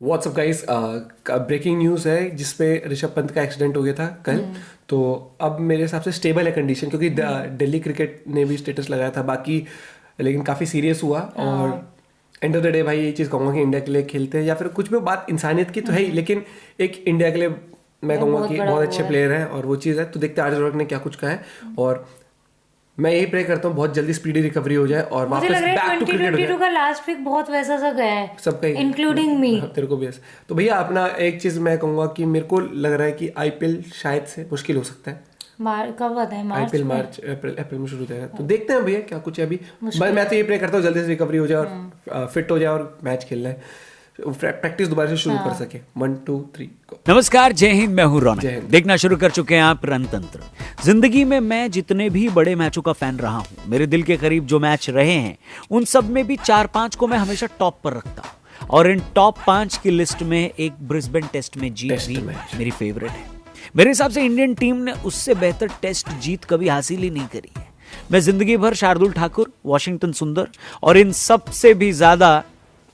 WhatsApp guys, breaking news है जिसपे ऋषभ पंत का एक्सीडेंट हो गया था कल। तो अब मेरे हिसाब से स्टेबल है कंडीशन, क्योंकि दिल्ली क्रिकेट ने भी स्टेटस लगाया था बाकी, लेकिन काफ़ी सीरियस हुआ। और एंड ऑफ द डे भाई ये चीज़ कहूँगा कि इंडिया के लिए खेलते हैं या फिर कुछ भी, बात इंसानियत की तो है ही, लेकिन एक इंडिया के लिए मैं कहूँगा कि बहुत अच्छे प्लेयर हैं और वो चीज़ है। तो देखते हैं आर ने क्या कुछ कहा है, और मैं यही प्रे करता हूँ बहुत जल्दी स्पीडी रिकवरी हो जाए और वापस बैक टू क्रिकेट हो जाए। का लास्ट वीक बहुत वैसा सा गया है सबका ही, इंक्लूडिंग मी। तेरे को भी ऐसा। तो भैया अपना एक चीज मैं कहूंगा कि मेरे को लग रहा है कि आईपीएल शायद से मुश्किल हो सकता है। कब आता है? आईपीएल मार्च अप्रैल में शुरू हो जाएगा। तो देखते हैं भैया क्या कुछ है अभी। मैं तो ये प्रे करता हूँ जल्दी से रिकवरी हो जाए और फिट हो जाए और मैच खेलना है, प्रैक्टिस दोबारा से शुरू कर सके। 1 2 3 नमस्कार, जय हिंद। मैं हूं रौनक। देखना शुरू कर चुके हैं आप रणतंत्र। जिंदगी में मैं जितने भी बड़े मैचों का फैन रहा हूं, मेरे दिल के करीब जो मैच रहे हैं उन सब में भी 4-5 को मैं हमेशा टॉप पर रखता हूं, और इन टॉप 5 की लिस्ट में एक ब्रिस्बेन टेस्ट में जीत भी मेरी फेवरेट है। मेरे हिसाब से इंडियन टीम ने उससे बेहतर टेस्ट जीत कभी हासिल ही नहीं करी है। मैं जिंदगी भर शार्दुल ठाकुर, वॉशिंगटन सुंदर और इन सब से भी ज्यादा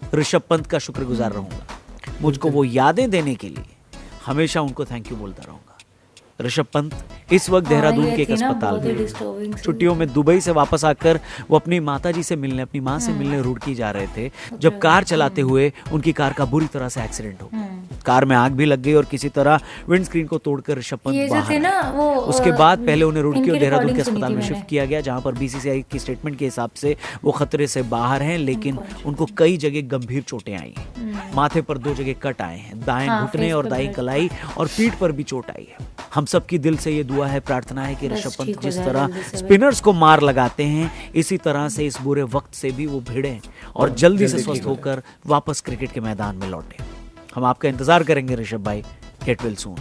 ऋषभ पंत का शुक्रगुजार रहूंगा। मुझको वो यादें देने के लिए हमेशा उनको थैंक यू बोलता रहूंगा। ऋषभ पंत इस वक्त देहरादून के एक अस्पताल में छुट्टियों में दुबई से वापस आकर वो अपनी माताजी से मिलने, अपनी मां से मिलने रुड़की जा रहे थे, जब कार चलाते हुए उनकी कार का बुरी तरह से एक्सीडेंट हो गया। कार में आग भी लग गई और किसी तरह विंडस्क्रीन को तोड़कर ऋषभ पंत बाहर। उसके बाद पहले उन्हें रुड़की और देहरादून के अस्पताल में शिफ्ट किया गया, जहां पर बीसीसीआई की स्टेटमेंट के हिसाब से वो खतरे से बाहर हैं, लेकिन उनको कई जगह गंभीर चोटें आई हैं। माथे पर 2 जगह कट आए हैं, दाएं घुटने और दाएं कलाई और पीठ पर भी चोट आई है। हम सबकी दिल से ये दुआ है, प्रार्थना है कि ऋषभ पंत जिस तरह स्पिनर्स को मार लगाते हैं, इसी तरह से इस बुरे वक्त से भी वो भिड़े और जल्दी से स्वस्थ होकर वापस क्रिकेट के मैदान में लौटे। हम आपका इंतजार करेंगे ऋषभ भाई। Get well soon.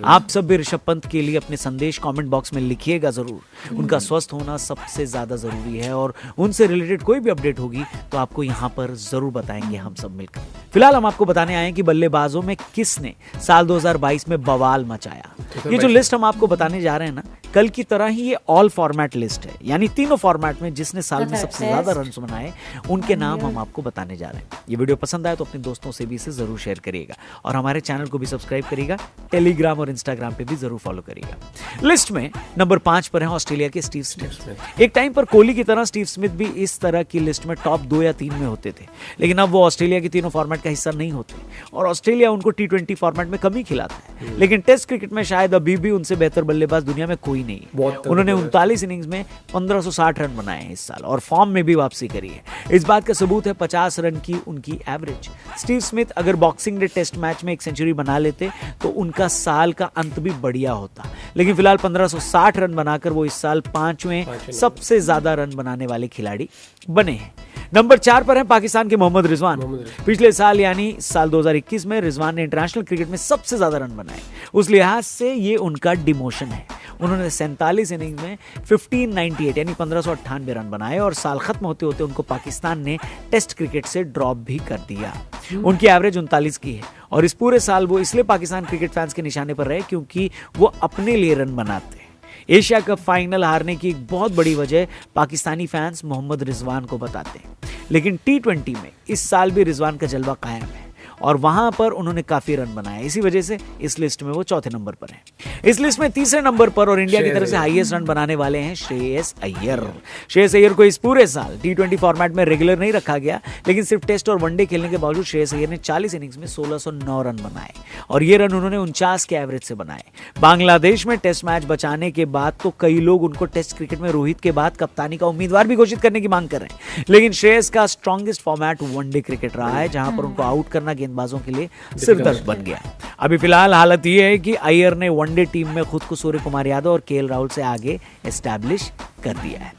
आप सब भी ऋषभ पंत के लिए अपने संदेश कमेंट बॉक्स में लिखिएगा जरूर। उनका स्वस्थ होना सबसे ज्यादा जरूरी है, और उनसे रिलेटेड कोई भी अपडेट होगी तो आपको यहाँ पर जरूर बताएंगे हम सब मिलकर। फिलहाल हम आपको बताने आए हैं कि बल्लेबाजों में किसने साल 2022 में बवाल मचाया। ये जो लिस्ट हम आपको बताने जा रहे हैं ना, कल की तरह ही ये ऑल फॉर्मेट लिस्ट है, यानी तीनों फॉर्मेट में जिसने साल में सबसे ज्यादा रन बनाए उनके नाम हम आपको बताने जा रहे हैं। ये वीडियो पसंद आए तो अपने दोस्तों से भी इसे जरूर शेयर करिएगा, और हमारे चैनल को भी सब्सक्राइब करिएगा, टेलीग्राम और इंस्टाग्राम पे भी जरूर फॉलो करिएगा। लिस्ट में नंबर 5 पर है ऑस्ट्रेलिया के स्टीव स्मिथ। एक टाइम पर कोहली की तरह स्टीव स्मिथ भी इस तरह की लिस्ट में टॉप 2 या 3 में होते थे, लेकिन अब वो ऑस्ट्रेलिया के तीनों फॉर्मेट का हिस्सा नहीं होते, और ऑस्ट्रेलिया उनको T20 फॉर्मेट में कम ही खिलाता है। लेकिन टेस्ट क्रिकेट में शायद अभी भी उनसे बेहतर बल्लेबाज दुनिया में कोई नहीं है। उन्होंने 39 इनिंग्स में 1560 रन बनाए हैं इस साल, और फॉर्म में भी वापसी करी है। इस बात का सबूत है 50 रन की उनकी एवरेज। स्टीव स्मिथ अगर बॉक्सिंग डे टेस्ट मैच में एक सेंचुरी बना लेते तो उनका साल का अंत भी बढ़िया होता, लेकिन फिलहाल 1560 रन बनाकर वो इस साल 5वें सबसे ज्यादा रन बनाने वाले खिलाड़ी बने हैं। नंबर 4 पर है पाकिस्तान के मोहम्मद रिजवान। पिछले साल यानी साल 2021 में रिजवान ने इंटरनेशनल क्रिकेट में सबसे ज्यादा रन बनाए। उस लिहाज से ये उनका डिमोशन है। उन्होंने 47 इनिंग में 1598 यानी 1598 रन बनाए, और साल खत्म होते होते उनको पाकिस्तान ने टेस्ट क्रिकेट से ड्रॉप भी कर दिया। उनकी एवरेज 39 की है, और इस पूरे साल वो इसलिए पाकिस्तान क्रिकेट फैंस के निशाने पर रहे क्योंकि वो अपने लिए रन बनाते हैं। एशिया कप फाइनल हारने की एक बहुत बड़ी वजह पाकिस्तानी फैंस मोहम्मद रिजवान को बताते हैं, लेकिन T20 में इस साल भी रिजवान का जलवा कायम है, और वहां पर उन्होंने काफी रन बनाए। इसी वजह से इस लिस्ट में वो 4थे नंबर पर हैं। इस लिस्ट में 3रे नंबर पर और इंडिया की तरफ से हाईएस्ट रन बनाने वाले हैं श्रेयस अय्यर। श्रेयस अय्यर को इस पूरे साल T20 फॉर्मेट में रेगुलर नहीं रखा गया, लेकिन सिर्फ टेस्ट और वनडे खेलने के बावजूद श्रेयस अय्यर ने 40 इनिंग्स में 1609 रन बनाए, और ये रन उन्होंने 49 के एवरेज से बनाए। बांग्लादेश में टेस्ट मैच बचाने के बाद तो कई लोग उनको टेस्ट क्रिकेट में रोहित के बाद कप्तानी का उम्मीदवार भी घोषित करने की मांग कर रहे हैं, लेकिन श्रेयस का स्ट्रॉन्गेस्ट फॉर्मेट वनडे क्रिकेट रहा है, जहां पर उनको आउट करना गेंदबाजों के लिए सिरदर्द बन गया। अभी फिलहाल हालत यह है कि अय्यर ने वनडे टीम में खुद को सूर्य कुमार यादव और केएल राहुल से आगे एस्टैब्लिश कर दिया है।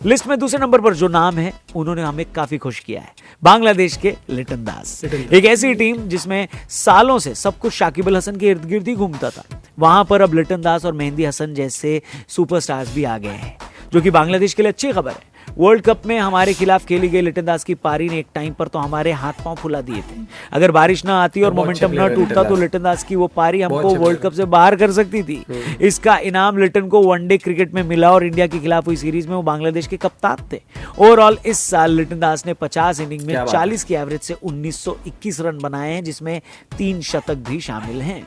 लिस्ट में 2रे नंबर पर जो नाम है उन्होंने हमें काफी खुश किया है, बांग्लादेश के लिटन दास। एक ऐसी टीम जिसमें सालों से सब कुछ शाकिब अल हसन के इर्द गिर्द ही घूमता था, वहां पर अब लिटन दास और मेहंदी हसन जैसे सुपरस्टार्स भी आ गए हैं, जो कि बांग्लादेश के लिए अच्छी खबर है। वर्ल्ड कप में हमारे खिलाफ खेली गई लिटन दास की पारी ने एक टाइम पर तो हमारे हाथ पांव फुला दिए थे। अगर बारिश ना आती और मोमेंटम ना टूटता तो लिटन दास की वो पारी हमको वर्ल्ड कप से बाहर कर सकती थी। इसका इनाम लिटन को वनडे क्रिकेट में मिला और इंडिया के खिलाफ हुई सीरीज में वो बांग्लादेश के कप्तान थे। ओवरऑल इस साल लिटन दास ने 50 इनिंग में 40 की एवरेज से 1921 रन बनाए हैं, जिसमें 3 शतक भी शामिल हैं।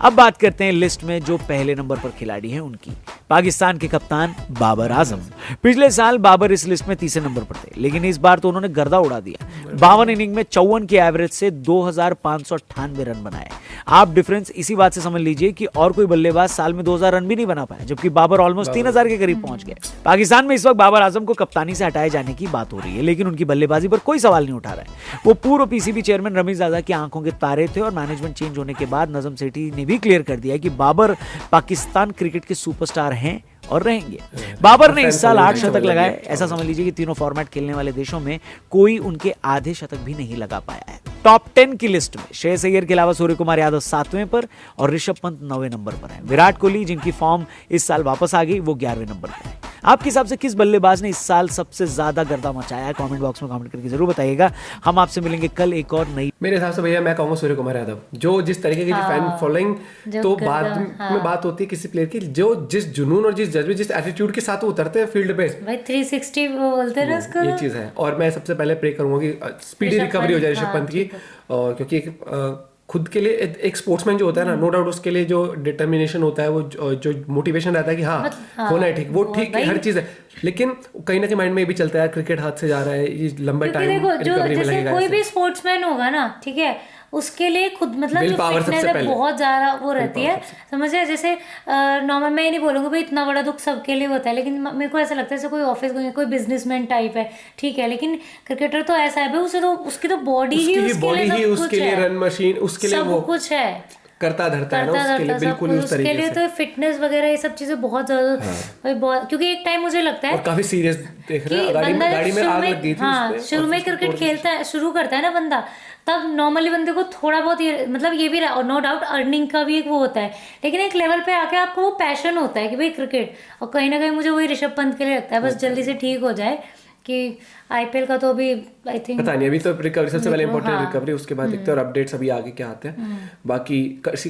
अब बात करते हैं लिस्ट में जो पहले नंबर पर खिलाड़ी हैं उनकी। पाकिस्तान के कप्तान बाबर आजम। पिछले साल बाबर इस लिस्ट में तीसरे नंबर पर थे, लेकिन इस बार तो उन्होंने गर्दा उड़ा दिया। 52 इनिंग में 54 की एवरेज से 2598 रन बनाए। आप डिफरेंस इसी बात से समझ लीजिए कि और कोई बल्लेबाज साल में 2000 रन भी नहीं बना पाया, जबकि बाबर ऑलमोस्ट 3000 के करीब पहुंच गए। पाकिस्तान में इस वक्त बाबर आजम को कप्तानी से हटाए जाने की बात हो रही है, लेकिन उनकी बल्लेबाजी पर कोई सवाल नहीं उठा रहा है। वो पूर्व पीसीबी चेयरमैन रमीज़ादा की आंखों के तारे थे और मैनेजमेंट चेंज होने के बाद नजम सेठी ने भी क्लियर कर दिया कि बाबर पाकिस्तान क्रिकेट के सुपरस्टार हैं और रहेंगे। बाबर ने इस साल 8 शतक लगाए। ऐसा समझ लीजिए कि तीनों फॉर्मेट खेलने वाले देशों में कोई उनके आधे शतक भी नहीं लगा पाया है। टॉप 10 की लिस्ट में श्रेयस अय्यर के अलावा सूर्य कुमार यादव 7वें पर और ऋषभ पंत 9वें नंबर पर हैं। विराट कोहली, जिनकी फॉर्म इस साल वापस आ गई, वो 11वें नंबर पर है। आपके हिसाब से किस बल्लेबाज ने इस साल सबसे ज्यादा गर्दा मचाया है? कमेंट बॉक्स में कमेंट करके जरूर बताइएगा। हम आपसे मिलेंगे कल एक और नई। मेरे हिसाब से भैया मैं कहूंगा सूर्य कुमार यादव, जो जिस तरीके की फैन फॉलोइंग, तो बाद में बात होती है किसी प्लेयर की, जो जिस जुनून और जिस जज्बे, जिस एटीट्यूड के साथ वो उतरते हैं फील्ड पे भाई 360 वो बोलते हैं ना उसको, ये चीज है। और मैं सबसे पहले प्रे करूंगा कि स्पीडी रिकवरी हो जाए ऋषभ पंत की, क्योंकि खुद के लिए एक स्पोर्ट्समैन जो होता है ना, नो डाउट उसके लिए जो डिटर्मिनेशन होता है, वो जो मोटिवेशन रहता है कि हाँ होना है ठीक, वो ठीक हर चीज है, लेकिन कहीं ना कहीं माइंड में ये भी चलता है क्रिकेट हाथ से जा रहा है, ये लंबा टाइम रिकवरी में लगेगा। कोई भी स्पोर्ट्समैन होगा ना, ठीक है, उसके लिए खुद मतलब जो फिटनेस है बहुत ज्यादा वो रहती है, समझे। जैसे नॉर्मल मैं ये नहीं बोलूंगा भाई इतना बड़ा दुख सबके लिए होता है, लेकिन मेरे को ऐसा लगता है जैसे कोई ऑफिस कोई बिजनेसमैन टाइप है, ठीक है, लेकिन क्रिकेटर तो ऐसा है भाई, उसे तो उसकी तो बॉडी ही उसके लिए रन मशीन, उसके लिए वो कुछ है, करता धरता है ना उसके लिए, बिल्कुल उस तरीके से। उसके लिए तो फिटनेस वगैरह ये सब चीजें बहुत ज्यादा भाई बहुत, क्योंकि एक टाइम मुझे लगता है और काफी सीरियस देख रहे हैं, गाड़ी में आग लग गई थी। हाँ, शुरू में क्रिकेट खेलता है, शुरू करता है ना बंदा, तब नॉर्मली बंदे को थोड़ा बहुत ये मतलब ये भी नो डाउट अर्निंग का भी एक वो होता है, लेकिन एक लेवल पे आके आपको वो पैशन होता है कि भाई क्रिकेट, और कहीं ना कहीं मुझे वही ऋषभ पंत के लिए लगता है, बस जल्दी से ठीक हो जाए कि आईपीएल का तो अभी आई थिंक पता नहीं, अभी तो रिकवरी सबसे पहले इंपॉर्टेंट रिकवरी, उसके बाद देखते हैं और अपडेट्स अभी आगे क्या आते हैं। बाकी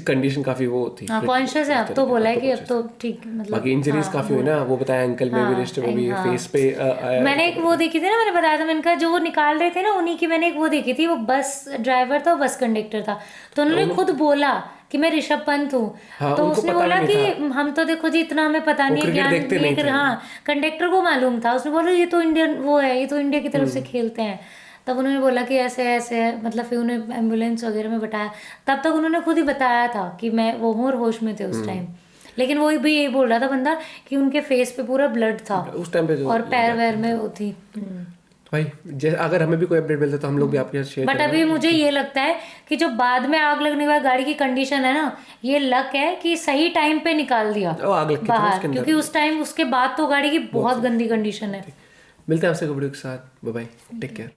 कंडीशन काफी वो थी, कॉन्शियस है, अब तो बोला है कि अब तो ठीक, मतलब बाकी इंजरीज काफी हुई ना, वो बताया एंकल में भी, रिस्ट में भी, फेस पे। मैंने एक वो देखी थी ना, मैंने बताया था, मैंने कहा जो वो निकाल रहे थे ना, उन्हीं की मैंने एक वो देखी थी, वो बस ड्राइवर था, बस कंडक्टर था, तो उन्होंने खुद बोला कि मैं ऋषभ पंत हूँ। हाँ, तो उसने बोला कि हम तो देखो जी इतना हमें पता नहीं है, ज्ञान, हाँ कंडक्टर को मालूम था, उसने बोला ये तो इंडियन वो है, ये तो इंडिया की तरफ से खेलते हैं। तब उन्होंने बोला कि ऐसे ऐसे है, मतलब फिर उन्हें एम्बुलेंस वगैरह में बताया, तब तक उन्होंने खुद ही बताया था कि मैं वो हूँ और होश में थे उस टाइम, लेकिन वो भी यही बोल रहा था बंदा कि उनके फेस पे पूरा ब्लड था उस टाइम पे, और पैर वैर में वो थी। भाई अगर हमें भी कोई अपडेट मिलता तो हम लोग भी आपके साथ शेयर करेंगे। बट अभी मुझे ये लगता है कि जो बाद में आग लगने के बाद गाड़ी की कंडीशन है ना, ये लक है कि सही टाइम पे निकाल दिया आग लग बाहर, क्योंकि उस टाइम उसके बाद तो गाड़ी की बहुत गंदी कंडीशन है। मिलते हैं आपसे वीडियो के साथ, बाय बाय, टेक केयर।